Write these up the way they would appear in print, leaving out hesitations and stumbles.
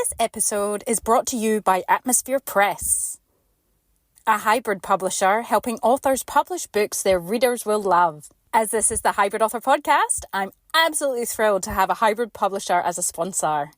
This episode is brought to you by Atmosphere Press, a hybrid publisher helping authors publish books their readers will love. As this is the Hybrid Author Podcast, I'm absolutely thrilled to have a hybrid publisher as a sponsor.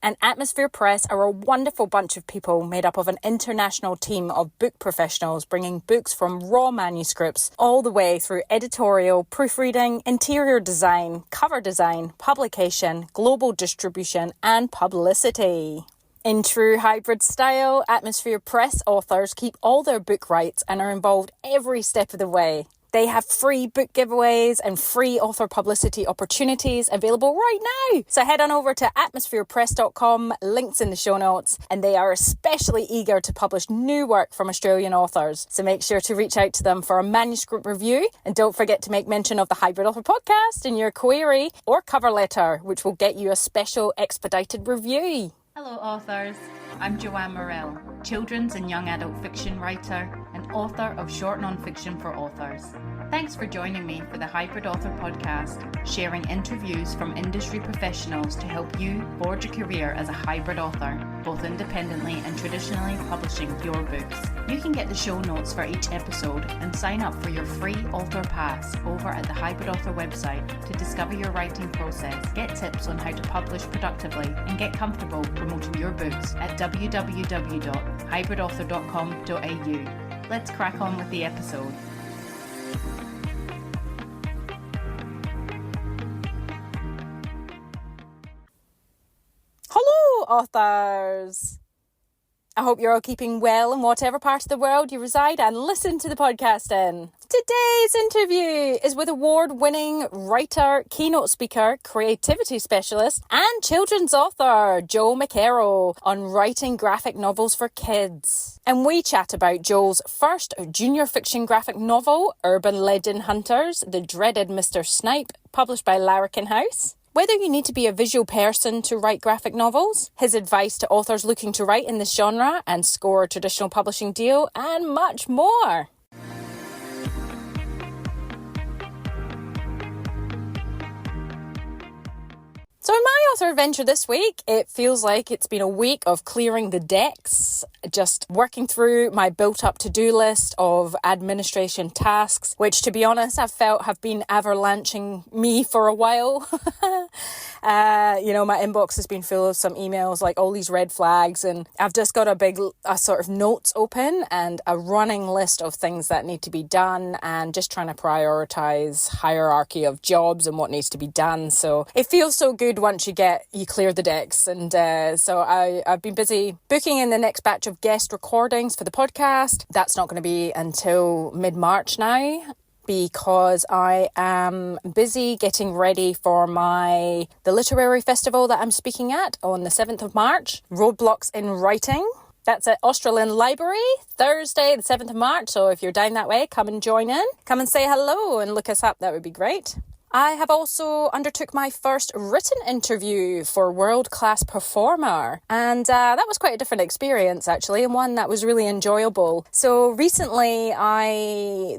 And Atmosphere Press are a wonderful bunch of people made up of an international team of book professionals bringing books from raw manuscripts all the way through editorial, proofreading, interior design, cover design, publication, global distribution, and publicity. In true hybrid style, Atmosphere Press authors keep all their book rights and are involved every step of the way. They have free book giveaways and free author publicity opportunities available right now. So head on over to atmospherepress.com, links in the show notes, and they are especially eager to publish new work from Australian authors. So make sure to reach out to them for a manuscript review, and don't forget to make mention of the Hybrid Author Podcast in your query or cover letter, which will get you a special expedited review. Hello authors, I'm Joanne Morrell, children's and young adult fiction writer and author of short non-fiction for authors. Thanks for joining me for the Hybrid Author Podcast, sharing interviews from industry professionals to help you forge a career as a hybrid author, both independently and traditionally publishing your books. You can get the show notes for each episode and sign up for your free author pass over at the Hybrid Author website to discover your writing process, get tips on how to publish productively, and get comfortable promoting your books at www.hybridauthor.com.au. Let's crack on with the episode. Hello, authors! I hope you're all keeping well in whatever part of the world you reside and listen to the podcast in. Today's interview is with award-winning writer, keynote speaker, creativity specialist, and children's author, Jo McKerrow, on writing graphic novels for kids. And we chat about Jo's first junior fiction graphic novel, Urban Legend Hunters, The Dreaded Mr Snipe, published by Larrikin House. Whether you need to be a visual person to write graphic novels, his advice to authors looking to write in this genre and score a traditional publishing deal, and much more. So in my author adventure this week, it feels like it's been a week of clearing the decks, just working through my built-up to-do list of administration tasks, which, to be honest, I've felt have been avalanching me for a while. My inbox has been full of some emails, like all these red flags, and I've just got a sort of notes open and a running list of things that need to be done, and just trying to prioritize hierarchy of jobs and what needs to be done. So it feels so good once you clear the decks. And so I've been busy booking in the next batch of guest recordings for the podcast. That's not going to be until mid-March now, because I am busy getting ready for the literary festival that I'm speaking at on the 7th of March, Roadblocks in Writing. That's at Australian Library, Thursday, the 7th of March. So if you're down that way, come and join in. Come and say hello and look us up. That would be great. I have also undertook my first written interview for World Class Performer, and that was quite a different experience actually, and one that was really enjoyable. So recently I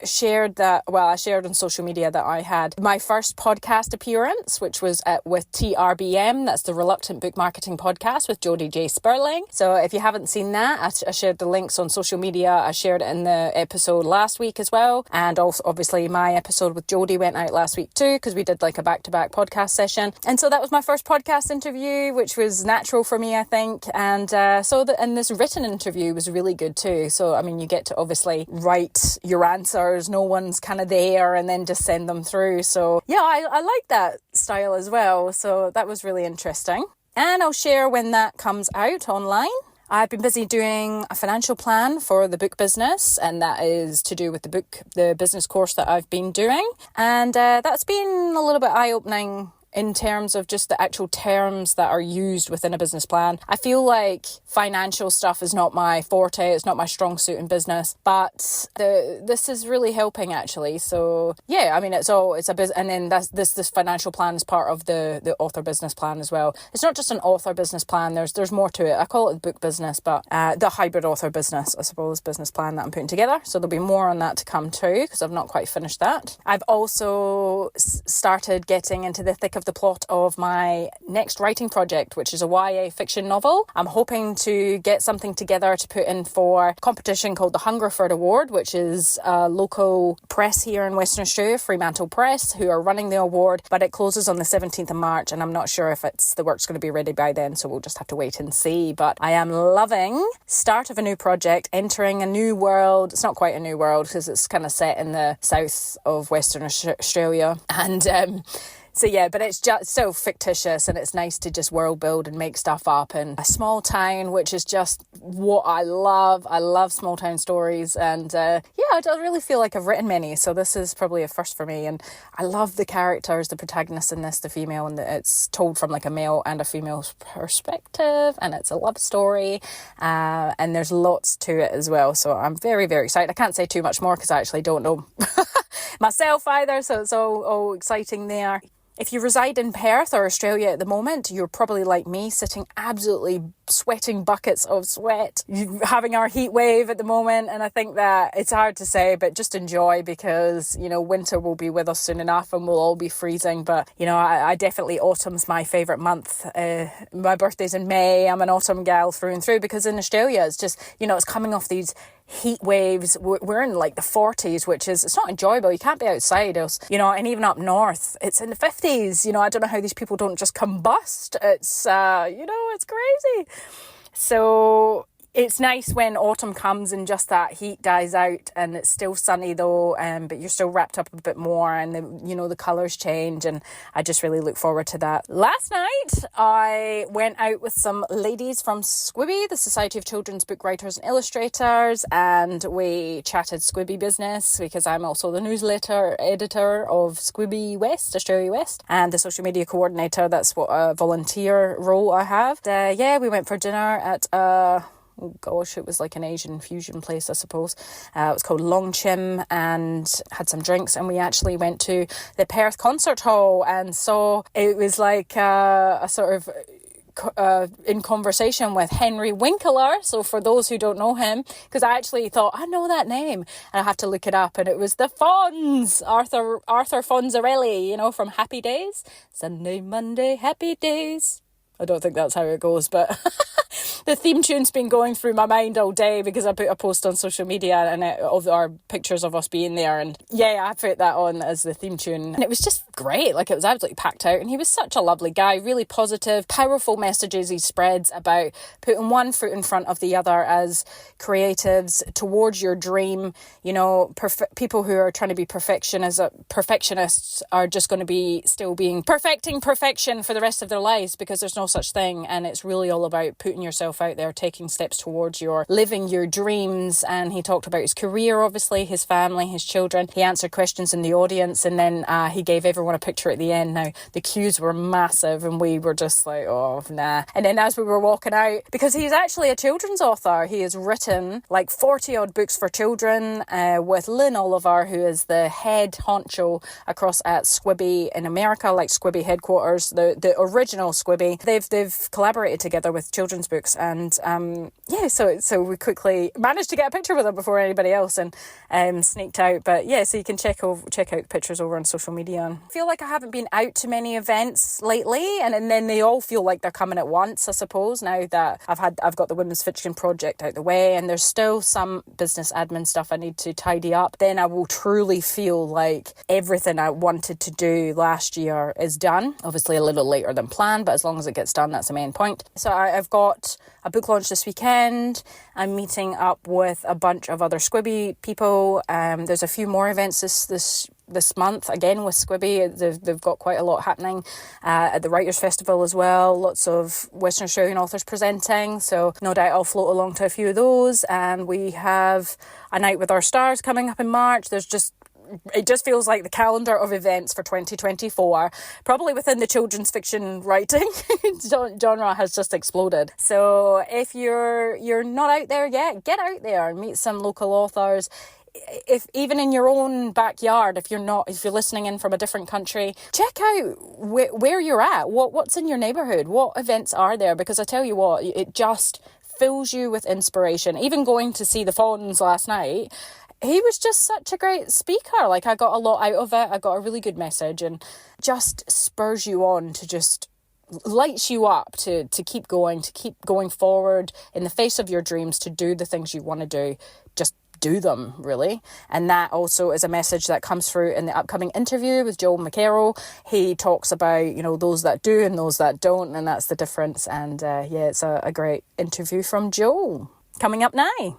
shared on social media that I had my first podcast appearance, which was with TRBM, that's the Reluctant Book Marketing Podcast with Jodie J. Sperling. So if you haven't seen that, I shared the links on social media. I shared it in the episode last week as well, and also obviously my episode with Jodie went out last week too, because we did like a back-to-back podcast session. And so that was my first podcast interview, which was natural for me, I think. And and this written interview was really good too. So I mean, you get to obviously write your answers, no one's kind of there, and then just send them through. So yeah, I like that style as well. So that was really interesting, and I'll share when that comes out online. I've been busy doing a financial plan for the book business, and that is to do with the business course that I've been doing. And that's been a little bit eye-opening in terms of just the actual terms that are used within a business plan. I feel like financial stuff is not my forte, it's not my strong suit in business, but this is really helping actually. So yeah, I mean, it's a business, and then this financial plan is part of the author business plan as well. It's not just an author business plan, there's more to it. I call it the book business, but the hybrid author business, I suppose, business plan that I'm putting together. So there'll be more on that to come too, because I've not quite finished that. I've also started getting into the thick of of the plot of my next writing project, which is a YA fiction novel. I'm hoping to get something together to put in for a competition called the Hungerford Award, which is a local press here in Western Australia, Fremantle Press, who are running the award, but it closes on the 17th of March, and I'm not sure if the work's going to be ready by then, so we'll just have to wait and see. But I am loving start of a new project, entering a new world. It's not quite a new world because it's kind of set in the south of Western Australia, and so yeah, but it's just so fictitious, and it's nice to just world build and make stuff up in a small town, which is just what I love. I love small town stories, and yeah, I don't really feel like I've written many, so this is probably a first for me. And I love the characters, the protagonists in this, the female, and it's told from like a male and a female's perspective, and it's a love story, and there's lots to it as well. So I'm very, very excited. I can't say too much more because I actually don't know myself either, so it's all exciting there. If you reside in Perth or Australia at the moment, you're probably like me, sitting absolutely sweating buckets of sweat, having our heat wave at the moment. And I think that it's hard to say, but just enjoy, because, you know, winter will be with us soon enough and we'll all be freezing. But, you know, I definitely, autumn's my favourite month. My birthday's in May. I'm an autumn gal through and through, because in Australia, it's just, you know, it's coming off these heat waves. We're in like the 40s, which is, it's not enjoyable. You can't be outside else, you know, and even up north, it's in the 50s. You know, I don't know how these people don't just combust. It's, you know, it's crazy. So it's nice when autumn comes and just that heat dies out, and it's still sunny though, but you're still wrapped up a bit more, and the colours change, and I just really look forward to that. Last night I went out with some ladies from Squibby, the Society of Children's Book Writers and Illustrators, and we chatted Squibby business, because I'm also the newsletter editor of Squibby West, Australia West, and the social media coordinator. That's what a volunteer role I have. Yeah, we went for dinner at oh gosh, it was like an Asian fusion place, I suppose. It was called Long Chim, and had some drinks, and we actually went to the Perth Concert Hall, and so it was like a sort of in conversation with Henry Winkler. So for those who don't know him, because I actually thought, I know that name, and I have to look it up, and it was the Fonz, Arthur Fonzarelli, you know, from Happy Days. Sunday, Monday, Happy Days. I don't think that's how it goes, but the theme tune's been going through my mind all day, because I put a post on social media and of our pictures of us being there, and yeah, I put that on as the theme tune, and it was just great. Like, it was absolutely packed out, and he was such a lovely guy, really positive, powerful messages he spreads about putting one foot in front of the other as creatives towards your dream. You know, people who are trying to be perfectionists are just going to be still being perfecting perfection for the rest of their lives, because there's no such thing, and it's really all about putting yourself out there, taking steps towards living your dreams. And he talked about his career, obviously, his family, his children. He answered questions in the audience, and then he gave everyone a picture at the end. Now, the queues were massive, and we were just like, oh, nah. And then as we were walking out, because he's actually a children's author, he has written like 40 odd books for children, with Lynn Oliver, who is the head honcho across at Squibby in America, like Squibby headquarters, the original Squibby. They've collaborated together with children's books, and yeah, so we quickly managed to get a picture with him before anybody else, and sneaked out. But yeah, so you can check out the pictures over on social media. And I feel like I haven't been out to many events lately, and then they all feel like they're coming at once, I suppose, now that I've got the Women's Fiction Project out the way, and there's still some business admin stuff I need to tidy up. Then I will truly feel like everything I wanted to do last year is done. Obviously a little later than planned, but as long as it gets done, that's the main point. So I've got a book launch this weekend. I'm meeting up with a bunch of other Squibby people. There's a few more events this month, again with Squibby. They've got quite a lot happening at the Writers' Festival as well. Lots of Western Australian authors presenting, so no doubt I'll float along to a few of those. And we have a Night with Our Stars coming up in March. It just feels like the calendar of events for 2024, probably within the children's fiction writing genre, has just exploded. So if you're not out there yet, get out there and meet some local authors. If even in your own backyard, if you're listening in from a different country, check out where you're at, what's in your neighbourhood, what events are there, because I tell you what, it just fills you with inspiration. Even going to see the Fonz last night, he was just such a great speaker. Like, I got a lot out of it. I got a really good message, and just spurs you on to just lights you up to keep going forward in the face of your dreams, to do the things you want to do. Just do them, really. And that also is a message that comes through in the upcoming interview with Joel McKerrow. He talks about, those that do and those that don't, and that's the difference. And it's a great interview from Joel coming up now.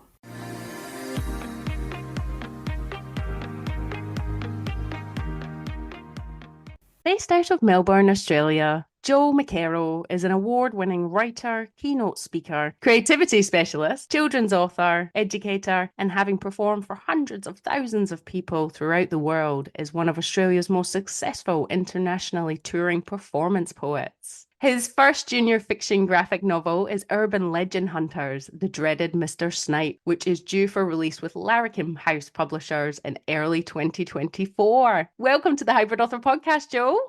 Based out of Melbourne, Australia, Joel McKerrow is an award-winning writer, keynote speaker, creativity specialist, children's author, educator, and having performed for hundreds of thousands of people throughout the world, is one of Australia's most successful internationally touring performance poets. His first junior fiction graphic novel is Urban Legend Hunters, The Dreaded Mr Snipe, which is due for release with Larrikin House publishers in early 2024. Welcome to the Hybrid Author Podcast, Joel.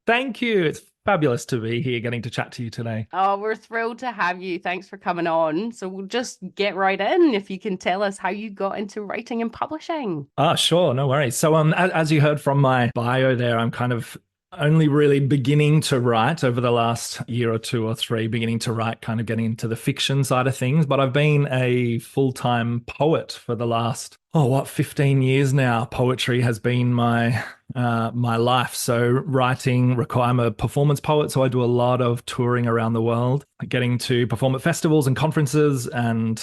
Thank you. It's fabulous to be here getting to chat to you today. Oh, we're thrilled to have you. Thanks for coming on. So we'll just get right in. If you can tell us how you got into writing and publishing. Sure. No worries. So as you heard from my bio there, I'm kind of only really beginning to write over the last year or two or three, beginning to write, kind of getting into the fiction side of things. But I've been a full-time poet for the last, 15 years now. Poetry has been my life. So writing, I'm a performance poet, so I do a lot of touring around the world, getting to perform at festivals and conferences and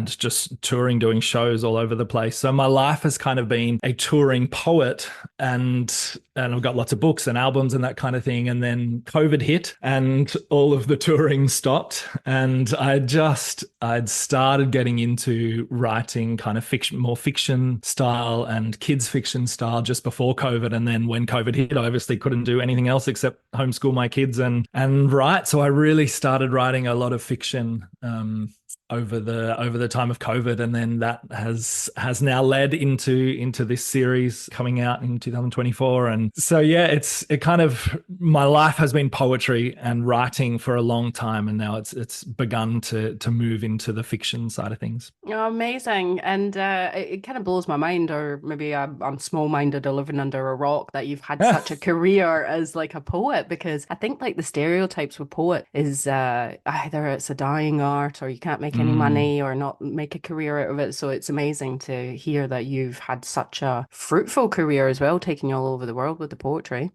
just touring, doing shows all over the place. So my life has kind of been a touring poet, and I've got lots of books and albums and that kind of thing. And then COVID hit and all of the touring stopped, and I'd started getting into writing kind of fiction, more fiction style and kids fiction style just before COVID. And then when COVID hit, I obviously couldn't do anything else except homeschool my kids and write. So I really started writing a lot of fiction over the time of COVID, and then that has now led into this series coming out in 2024. And so my life has been poetry and writing for a long time, and now it's begun to move into the fiction side of things. Oh, amazing. And it kind of blows my mind, or maybe I'm small-minded or living under a rock, that you've had such a career as like a poet, because I think like the stereotypes with poet is either it's a dying art or you can't make any money or not make a career out of it. So it's amazing to hear that you've had such a fruitful career as well, taking you all over the world with the poetry.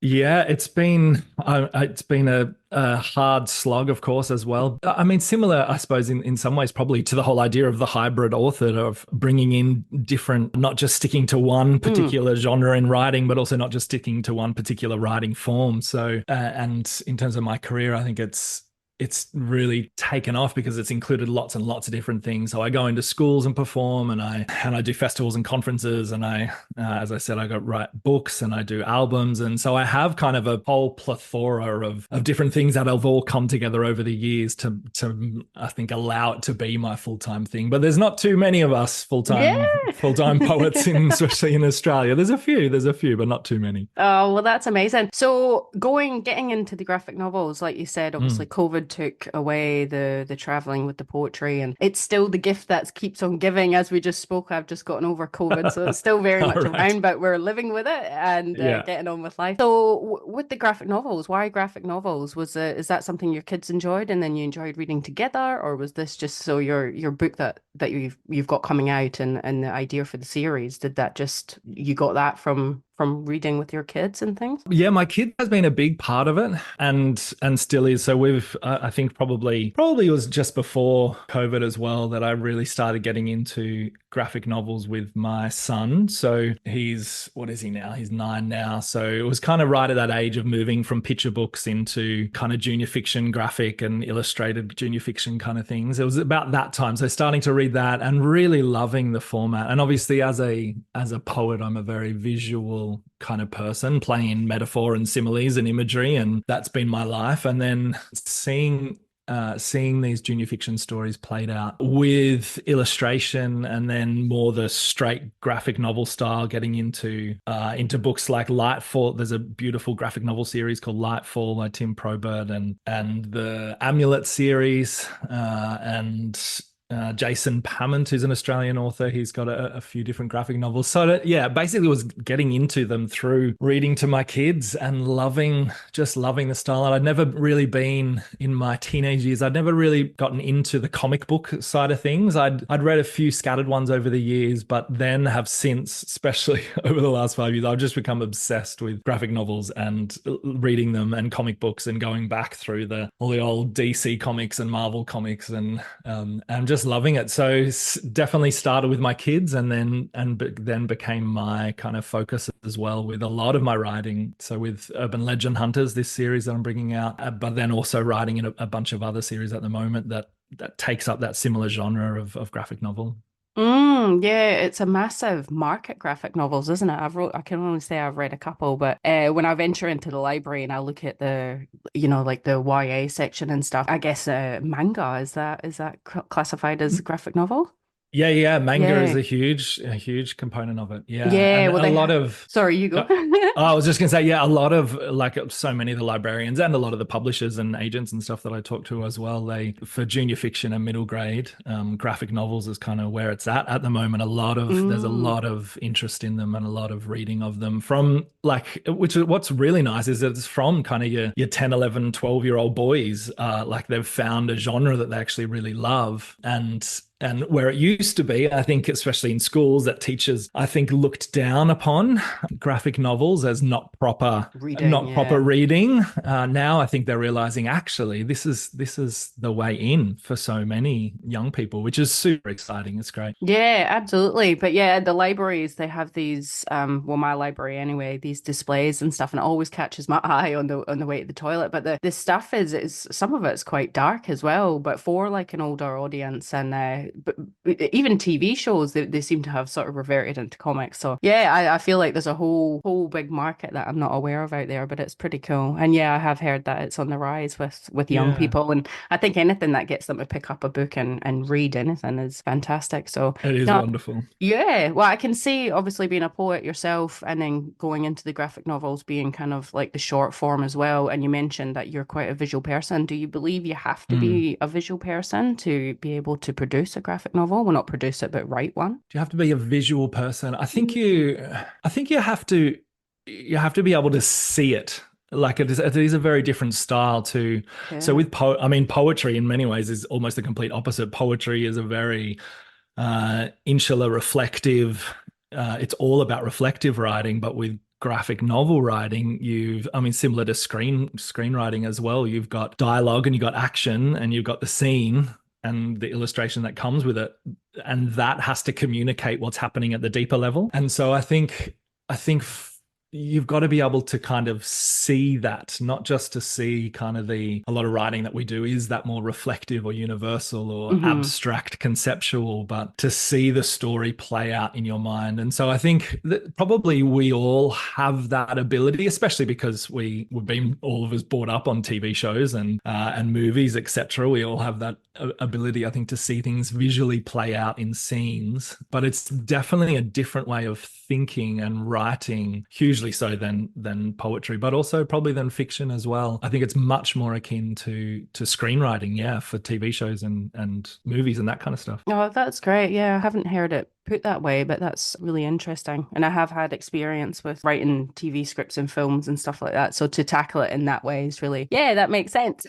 Yeah, it's been a hard slog, of course, as well. I mean, similar, I suppose, in some ways, probably to the whole idea of the hybrid author, of bringing in different, not just sticking to one particular genre in writing, but also not just sticking to one particular writing form. So, and in terms of my career, I think it's really taken off because it's included lots and lots of different things. So I go into schools and perform, and I do festivals and conferences, and as I said, I write books and I do albums. And so I have kind of a whole plethora of different things that have all come together over the years to I think allow it to be my full-time thing. But there's not too many of us full-time poets, especially in Australia. There's a few, but not too many. Oh, well, that's amazing. So getting into the graphic novels, like you said, obviously COVID took away the traveling with the poetry, and it's still the gift that keeps on giving. As we just spoke, I've just gotten over COVID, so it's still very much around, but we're living with it and getting on with life. So with the graphic novels, why graphic novels? Is that something your kids enjoyed and then you enjoyed reading together, or was this just so your book that you've got coming out and the idea for the series, did that just, you got that from reading with your kids and things? Yeah, my kid has been a big part of it and still is. So we've, I think probably it was just before COVID as well that I really started getting into graphic novels with my son. So what is he now? He's 9 now. So it was kind of right at that age of moving from picture books into kind of junior fiction, graphic and illustrated junior fiction kind of things. It was about that time. So starting to read that and really loving the format. And obviously as a poet, I'm a very visual kind of person, playing metaphor and similes and imagery, and that's been my life. And then seeing these junior fiction stories played out with illustration, and then more the straight graphic novel style, getting into books like Lightfall. There's a beautiful graphic novel series called Lightfall by Tim Probert, and the Amulet series, and Jason Pammont, who's an Australian author. He's got a few different graphic novels. So yeah, basically was getting into them through reading to my kids and just loving the style. And I'd never really been in my teenage years. I'd never really gotten into the comic book side of things. I'd read a few scattered ones over the years, but then have since, especially over the last 5 years, I've just become obsessed with graphic novels and reading them and comic books and going back through all the old DC comics and Marvel comics and just loving it. So definitely started with my kids and then became my kind of focus as well with a lot of my writing. So with Urban Legend Hunters, this series that I'm bringing out, but then also writing in a bunch of other series at the moment that takes up that similar genre of graphic novel. Yeah, it's a massive market, graphic novels, isn't it? I can only say I've read a couple, but when I venture into the library and I look at like the YA section and stuff, I guess manga, is that classified as a graphic novel? Yeah. Manga is Yeah. a huge component of it. Yeah. Yeah, And well, a lot of, sorry, you go. I was just going to say, yeah, a lot of like so many of the librarians and a lot of the publishers and agents and stuff that I talk to as well, for junior fiction and middle grade, graphic novels is kind of where it's at the moment. There's a lot of interest in them and a lot of reading of them from what's really nice is that it's from kind of your 10, 11, 12-year-old boys. Like they've found a genre that they actually really love. And where it used to be, I think, especially in schools, that teachers, I think, looked down upon graphic novels as not proper reading. Now I think they're realizing actually this is the way in for so many young people, which is super exciting. It's great. Yeah, absolutely. But yeah, the libraries, they have these, well, my library anyway, these displays and stuff, and it always catches my eye on the way to the toilet. But the stuff is some of it's quite dark as well, but for like an older audience. And but even TV shows, they seem to have sort of reverted into comics. So yeah, I feel like there's a whole big market that I'm not aware of out there, but it's pretty cool. And yeah, I have heard that it's on the rise with young people, and I think anything that gets them to pick up a book and read anything is fantastic. So it is wonderful. Yeah, well, I can see obviously being a poet yourself and then going into the graphic novels being kind of like the short form as well. And you mentioned that you're quite a visual person. Do you believe you have to be a visual person to be able to produce a graphic novel? Well, not produce it, but write one. Do you have to be a visual person? I think you have to be able to see it. Like it is a very different style to. Yeah. So with poetry in many ways is almost the complete opposite. Poetry is a very insular, reflective. It's all about reflective writing, but with graphic novel writing, similar to screenwriting as well. You've got dialogue and you've got action and you've got the scene and the illustration that comes with it, and that has to communicate what's happening at the deeper level. And so I think you've got to be able to kind of see that, not just to see kind of a lot of writing that we do is that more reflective or universal or abstract conceptual, but to see the story play out in your mind. And so I think that probably we all have that ability, especially because we've been all of us brought up on TV shows and movies, etc. We all have that ability, I think, to see things visually play out in scenes, but it's definitely a different way of thinking and writing, hugely so than poetry, but also probably than fiction as well. I think it's much more akin to screenwriting, for TV shows and movies and that kind of stuff. Oh, that's great. Yeah, I haven't heard it put that way, but that's really interesting. And I have had experience with writing TV scripts and films and stuff like that. So to tackle it in that way is really, that makes sense.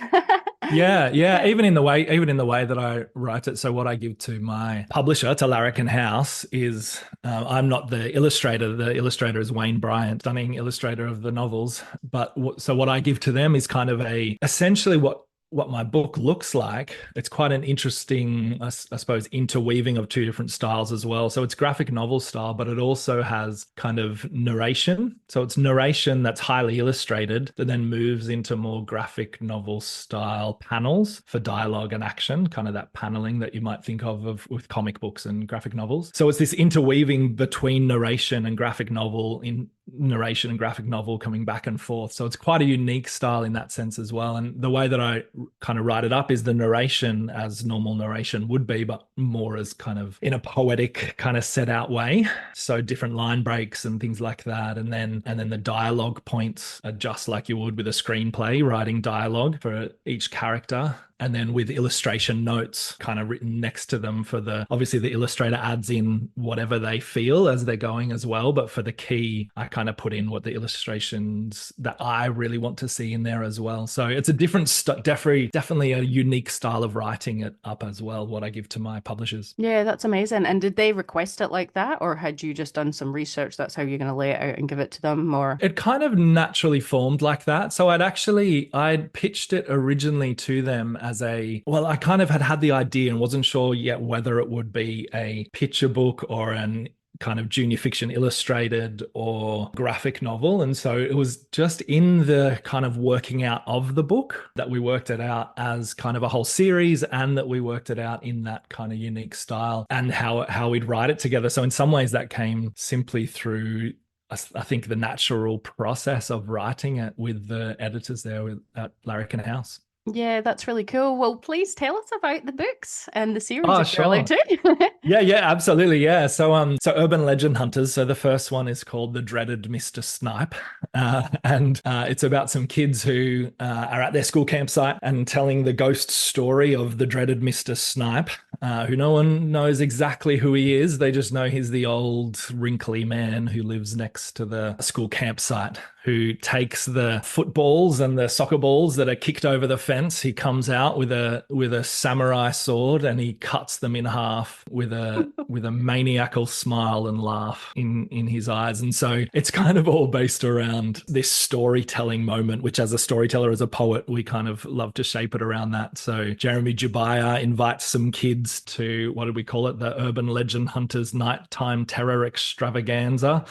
Yeah. Even in the way that I write it. So what I give to my publisher, to Larrikin House, is I'm not the illustrator. The illustrator is Wayne Bryant, stunning illustrator of the novels. But so what I give to them is kind of essentially what my book looks like. It's quite an interesting, I suppose, interweaving of two different styles as well. So it's graphic novel style, but it also has kind of narration. So it's narration that's highly illustrated that then moves into more graphic novel style panels for dialogue and action, kind of that paneling that you might think of with comic books and graphic novels. So it's this interweaving between narration and graphic novel, in narration and graphic novel coming back and forth. So it's quite a unique style in that sense as well. And the way that I kind of write it up is the narration as normal narration would be, but more as kind of in a poetic kind of set out way. So different line breaks and things like that. And then the dialogue points are just like you would with a screenplay, writing dialogue for each character. and then with illustration notes kind of written next to them for obviously the illustrator adds in whatever they feel as they're going as well. But for the key, I kind of put in what the illustrations that I really want to see in there as well. So it's a different, definitely a unique style of writing it up as well, what I give to my publishers. Yeah, that's amazing. And did they request it like that, or had you just done some research? That's how you're going to lay it out and give it to them, or? It kind of naturally formed like that. So I'd pitched it originally to them as I kind of had the idea and wasn't sure yet whether it would be a picture book or an kind of junior fiction illustrated or graphic novel. And so it was just in the kind of working out of the book that we worked it out as kind of a whole series, and that we worked it out in that kind of unique style and how we'd write it together. So in some ways that came simply through, I think, the natural process of writing it with the editors there at Larrikin House. Yeah, that's really cool. Well, please tell us about the books and the series Oh, if you're allowed sure. to. Yeah, absolutely. Yeah. So Urban Legend Hunters. So the first one is called The Dreaded Mr Snipe. And it's about some kids who are at their school campsite and telling the ghost story of the dreaded Mr Snipe, who no one knows exactly who he is. They just know he's the old wrinkly man who lives next to the school campsite, who takes the footballs and the soccer balls that are kicked over the fence. He comes out with a samurai sword and he cuts them in half with a maniacal smile and laugh in his eyes. And so it's kind of all based around this storytelling moment, which as a storyteller, as a poet, we kind of love to shape it around that. So Jeremy Jubaya invites some kids to, what did we call it? The Urban Legend Hunters Nighttime Terror Extravaganza,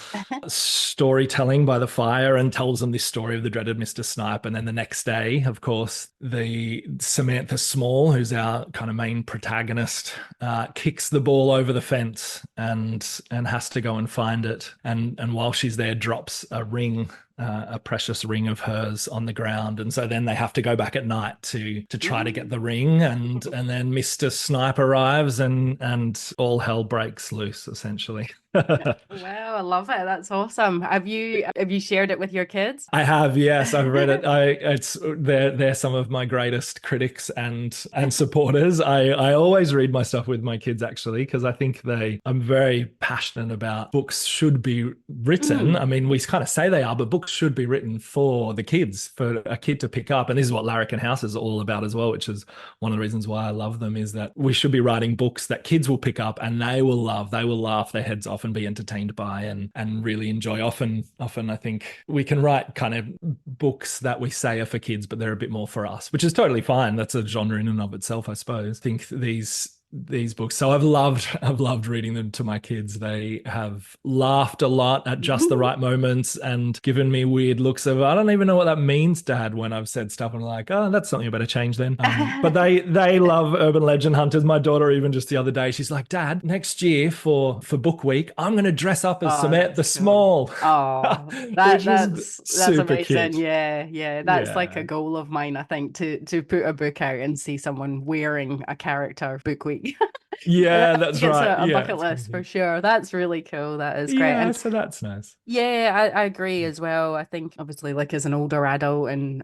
storytelling by the fire, and tells them this story of the dreaded Mr. Snipe. And then the next day, of course, the Samantha Small, who's our kind of main protagonist, kicks the ball over the fence and has to go and find it. And while she's there, drops a ring, a precious ring of hers on the ground. And so then they have to go back at night to try to get the ring. And then Mr. Snipe arrives and all hell breaks loose, essentially. Wow, I love it. That's awesome. Have you shared it with your kids? I have, yes, I've read it. They're some of my greatest critics and supporters. I always read my stuff with my kids, actually, because I think I'm very passionate about books should be written. I mean, we kind of say they are, but books should be written for the kids, for a kid to pick up. And this is what Larrikin House is all about as well, which is one of the reasons why I love them, is that we should be writing books that kids will pick up and they will love, they will laugh their heads off and be entertained by and really enjoy. Often I think we can write kind of books that we say are for kids, but they're a bit more for us, which is totally fine. That's a genre in and of itself, I suppose. I think these books. So I've loved reading them to my kids. They have laughed a lot at just the right moments and given me weird looks of, I don't even know what that means, Dad, when I've said stuff. And I'm like, oh, that's something I better change then. But they love Urban Legend Hunters. My daughter, even just the other day, she's like, Dad, next year for book week, I'm going to dress up as Samantha the Small. Oh, that's super amazing. cute. Yeah. That's like a goal of mine, I think, to put a book out and see someone wearing a character book week. Yeah, that's right. A bucket list for sure. That's really cool. That is great. Yeah, And so that's nice. yeah, I agree as well. I think obviously, like as an older adult and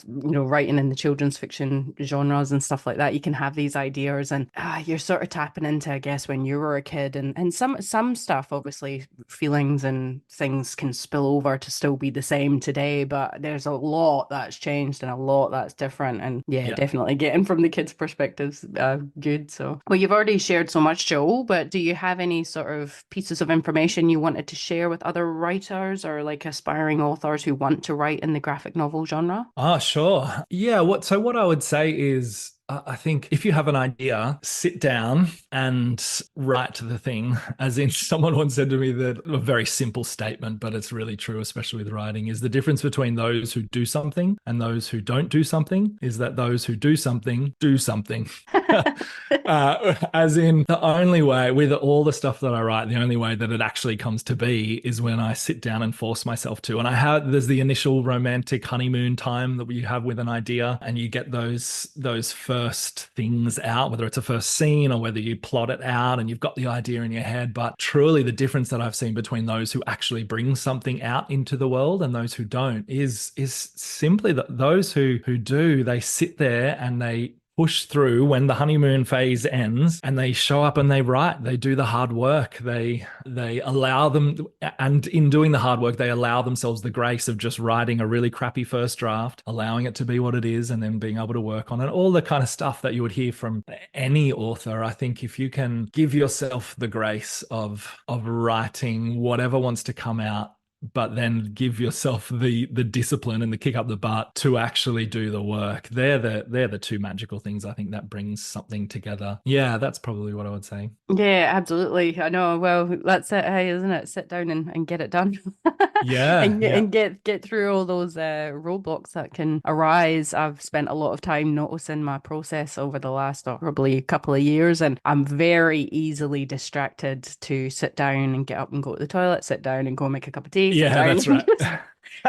writing in the children's fiction genres and stuff like that, you can have these ideas and you're sort of tapping into, I guess, when you were a kid, and some stuff, obviously, feelings and things can spill over to still be the same today, but there's a lot that's changed and a lot that's different. And yeah. Definitely getting from the kids' perspectives, good. So, well, you've already shared so much, Joel, but do you have any sort of pieces of information you wanted to share with other writers or like aspiring authors who want to write in the graphic novel genre? Oh, sure. Yeah. What I would say is, I think if you have an idea, sit down and write the thing. As in, someone once said to me that a very simple statement, but it's really true, especially with writing, is the difference between those who do something and those who don't do something is that those who do something do something. As in, the only way, with all the stuff that I write, the only way that it actually comes to be is when I sit down and force myself to. And there's the initial romantic honeymoon time that you have with an idea, and you get those first things out, whether it's a first scene or whether you plot it out and you've got the idea in your head. But truly the difference that I've seen between those who actually bring something out into the world and those who don't is simply that those who do, they sit there and they push through when the honeymoon phase ends, and they show up and they write. They do the hard work. They allow them, and in doing the hard work, they allow themselves the grace of just writing a really crappy first draft, allowing it to be what it is, and then being able to work on it. All the kind of stuff that you would hear from any author. I think if you can give yourself the grace of writing whatever wants to come out, but then give yourself the discipline and the kick up the butt to actually do the work. They're the two magical things I think that brings something together. Yeah, that's probably what I would say. Yeah, absolutely. I know. Well, that's it, hey, isn't it? Sit down and get it done. Yeah, and get through all those roadblocks that can arise. I've spent a lot of time noticing my process over the last probably couple of years, and I'm very easily distracted to sit down and get up and go to the toilet, sit down and go make a cup of tea. Yeah, that's right.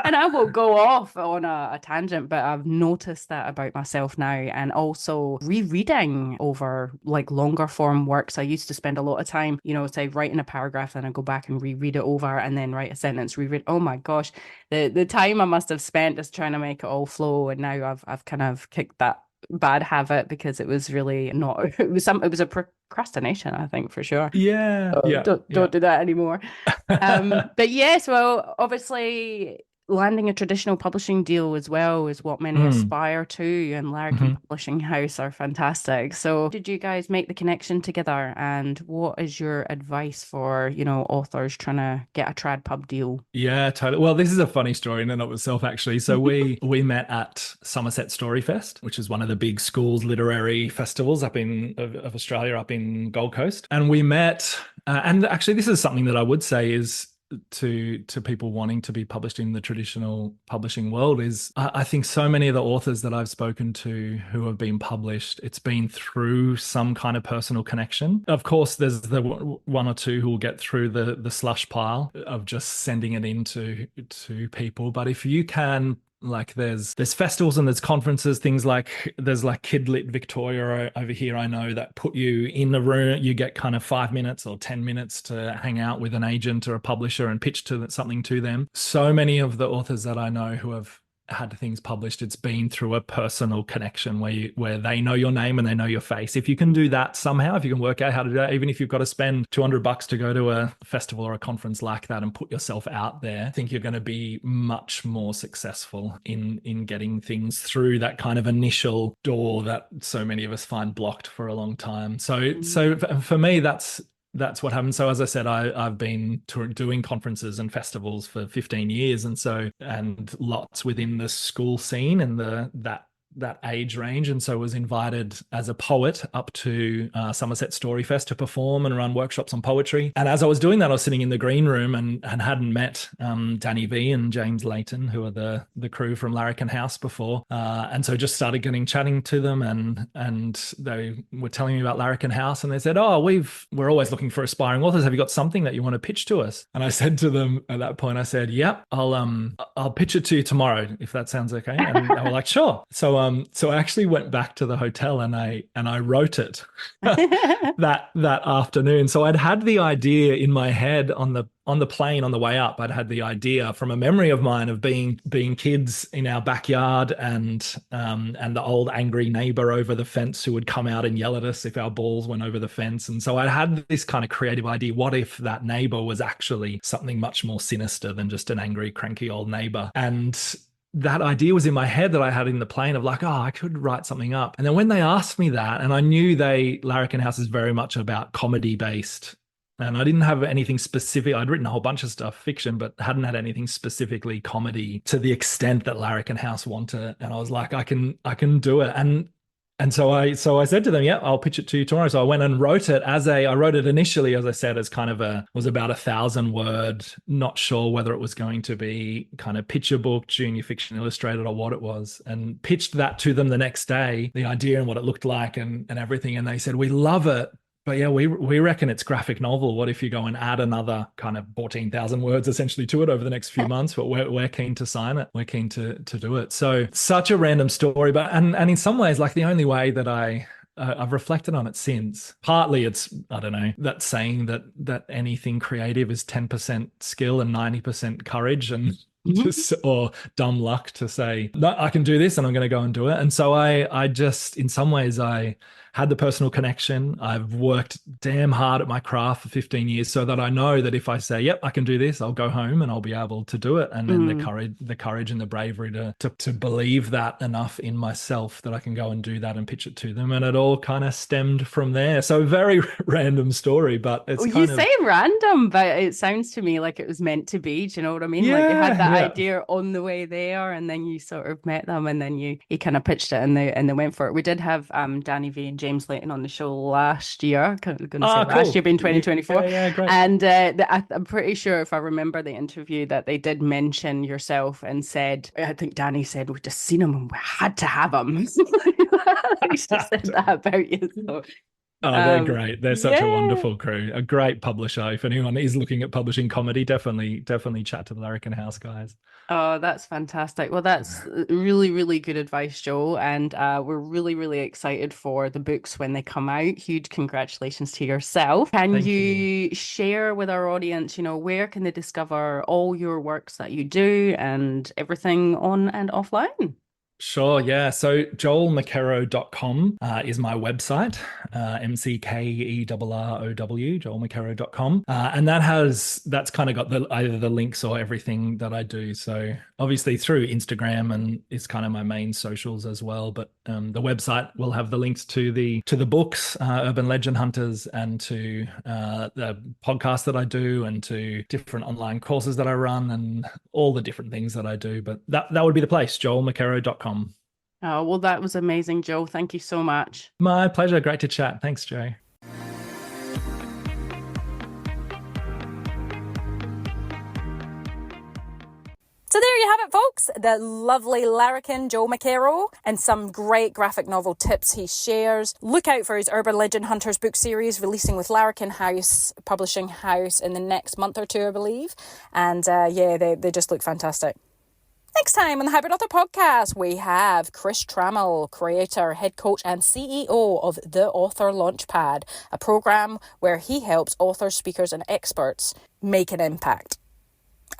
And I will go off on a tangent, but I've noticed that about myself now. And also rereading over like longer form works. I used to spend a lot of time, say writing a paragraph, and I go back and reread it over, and then write a sentence, reread. Oh my gosh, the time I must have spent just trying to make it all flow. And now I've kind of kicked that bad habit, because it was really not, it was a procrastination, I think, for sure. Yeah. So don't do that anymore. But yes, well, obviously landing a traditional publishing deal as well is what many aspire to, and Larrikin Publishing House are fantastic. So did you guys make the connection together, and what is your advice for, authors trying to get a trad pub deal? Yeah, totally. Well, this is a funny story in and of itself, actually. So we met at Somerset Storyfest, which is one of the big schools literary festivals of Australia, up in Gold Coast. And we met, and actually this is something that I would say is to people wanting to be published in the traditional publishing world, is I think so many of the authors that I've spoken to who have been published, it's been through some kind of personal connection. Of course, there's the one or two who will get through the slush pile of just sending it into people. But if you can, like, there's festivals and there's conferences, things like there's like Kid Lit Victoria over here, I know, that put you in the room. You get kind of 5 minutes or 10 minutes to hang out with an agent or a publisher and pitch something to them. So many of the authors that I know who have had things published, it's been through a personal connection where they know your name and they know your face. If you can do that somehow, if you can work out how to do that, even if you've got to spend $200 to go to a festival or a conference like that and put yourself out there, I think you're going to be much more successful in getting things through that kind of initial door that so many of us find blocked for a long time. So for me, that's what happened. So as I said, I've been doing conferences and festivals for 15 years, and lots within the school scene and that age range, and so was invited as a poet up to Somerset Storyfest to perform and run workshops on poetry. And as I was doing that, I was sitting in the green room and hadn't met Danny V and James Layton, who are the crew from Larrikin House, before, and so just started chatting to them, and they were telling me about Larrikin House, and they said, "Oh, we're always looking for aspiring authors. Have you got something that you want to pitch to us?" And I said to them at that point, I said, "Yep, I'll pitch it to you tomorrow if that sounds okay." And they were like, "Sure." So I actually went back to the hotel and I wrote it that afternoon. So I'd had the idea in my head on the plane on the way up. I'd had the idea from a memory of mine of being kids in our backyard, and the old angry neighbor over the fence who would come out and yell at us if our balls went over the fence. And so I had this kind of creative idea. What if that neighbor was actually something much more sinister than just an angry, cranky old neighbor? And that idea was in my head that I had in the plane of like, oh, I could write something up. And then when they asked me that, and I knew Larrikin House is very much about comedy based, and I didn't have anything specific. I'd written a whole bunch of stuff, fiction, but hadn't had anything specifically comedy to the extent that Larrikin House wanted. And I was like, I can do it. And so I said to them, yeah, I'll pitch it to you tomorrow. So I went and wrote it I wrote it initially, as I said, as kind of was about 1,000 word, not sure whether it was going to be kind of picture book, junior fiction illustrated, or what it was, and pitched that to them the next day, the idea and what it looked like and everything. And they said, we love it. But yeah, we reckon it's graphic novel. What if you go and add another kind of 14,000 words essentially to it over the next few months? But we're keen to sign it. We're keen to do it. So such a random story, but and in some ways, like the only way that I've reflected on it since. Partly it's, I don't know, that saying that anything creative is 10% skill and 90% courage. And or dumb luck to say, no, I can do this and I'm going to go and do it. And so I just, in some ways, I had the personal connection. I've worked damn hard at my craft for 15 years so that I know that if I say, yep, I can do this, I'll go home and I'll be able to do it. And then the courage and the bravery to believe that enough in myself that I can go and do that and pitch it to them. And it all kind of stemmed from there. So very random story, but it's you say random, but it sounds to me like it was meant to be. Do you know what I mean? Like you had that idea on the way there, and then you sort of met them, and then you kind of pitched it, and they went for it. We did have Danny V and James Layton on the show last year. I'm going to say last year being 2024. Yeah, great. And I'm pretty sure, if I remember the interview, that they did mention yourself and said, I think Danny said, we just seen him and we had to have him. He just said that about you. So. Oh, they're great. They're such a wonderful crew. A great publisher. If anyone is looking at publishing comedy, definitely chat to the Larrikin House guys. Oh, that's fantastic. Well, that's really, really good advice, Joe. And we're really, really excited for the books when they come out. Huge congratulations to yourself. Can you share with our audience, where can they discover all your works that you do and everything on and offline? Sure, yeah. So joelmckerrow.com is my website, McKerrow, joelmckerrow.com. And that's kind of got either the links or everything that I do. So obviously through Instagram, and it's kind of my main socials as well. But the website will have the links to the books, Urban Legend Hunters, and to the podcast that I do, and to different online courses that I run, and all the different things that I do. But that would be the place, joelmckerrow.com. Oh, well, that was amazing, Joe. Thank you so much. My pleasure. Great to chat. Thanks, Joe. So there you have it, folks. The lovely larrikin Joe McKerrow, and some great graphic novel tips he shares. Look out for his Urban Legend Hunters book series releasing with Larrikin House Publishing House in the next month or two, I believe. And they just look fantastic. Next time on the Hybrid Author Podcast, we have Chris Trammell, creator, head coach and CEO of The Author Launchpad, a program where he helps authors, speakers and experts make an impact.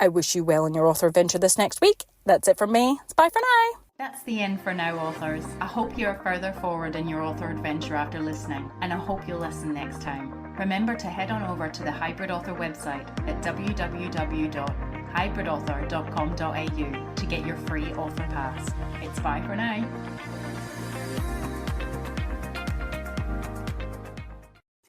I wish you well in your author venture this next week. That's it from me. It's bye for now. That's the end for now, authors. I hope you're further forward in your author adventure after listening, and I hope you'll listen next time. Remember to head on over to the Hybrid Author website at www.hybridauthor.com.au to get your free author pass. It's bye for now.